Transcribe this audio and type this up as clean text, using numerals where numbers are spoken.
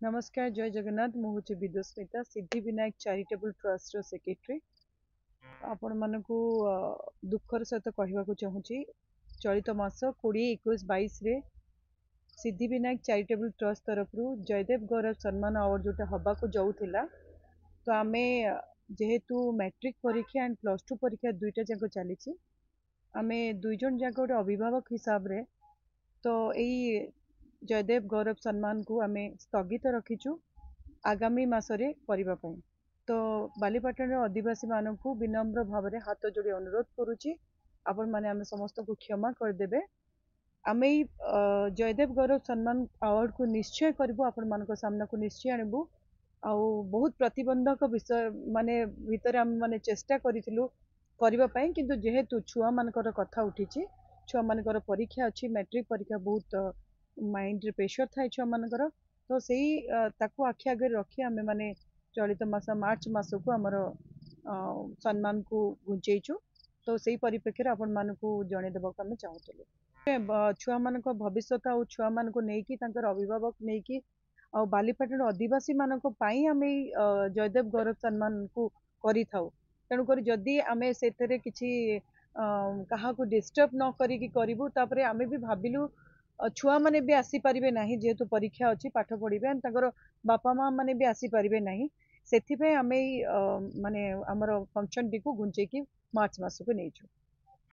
नमस्कार जय जगन्नाथ मु हूँ विदुस्मिता सिद्धिविनायक चैरिटेबल ट्रस्ट सेक्रेटरी आपण मानकु दुखर सहित कहवाक चाहूँगी चलित मास 20, 21, 22 रे सिद्धिविनायक चैरिटेबल ट्रस्ट तरफ जयदेव गौरव सम्मान अवार्ड जोटा हवाक जाऊला तो आम जेहेतु मैट्रिक परीक्षा एंड +2 परीक्षा दुईटा जाक चली आम दुई जन जाक गोटे अभिभावक हिसाब रे तो यही जयदेव गौरव सम्मान को आम स्थगित रखीचु आगामी मासरे करबा पई। तो बालीपाटन आदिवासी मानक विनम्र भाव में हाथ जोड़ी अनुरोध करुच्ची आपण मैंने आम समस्त को क्षमा करदे। आम जयदेव गौरव सम्मान अवार्ड को निश्चय करूँ आपण मान सामना को निश्चय आणबू आउ बहुत प्रतिबंधक विषय माने भितर आम माने चेष्टा करूँ करने किंतु जेहेतु छुआ मानकर कथा उठी छुआ मानकर परीक्षा अच्छी मैट्रिक परीक्षा बहुत माइंड रे प्रेशर थाए छुआ मानकर तो सही ताकू आखि आगे रखी आम मैंने चलित मास मार्च मास को आमर सम्मान को घुंचेचु तो सही परिप्रेक्षी आपण मानक जनईदेवा आम चाहूलु छुआ मान भविष्य आ छुआ मान नहीं अभिभावक नहीं आ बालीपाटन आदिवासी मानक आम जयदेव गौरव सम्मान को तेणुक जदि आम से किसी क्या डिस्टर्ब न करूँ आम भी भाविलु छुआ मैंने भी आसीपारे ना जेहेतु परीक्षा अच्छी पाठ पढ़े बापा माँ मैंने भी आसीपारे ना से आम माने आमर फंक्शन टी को घुंचे मार्च मास को नहीं।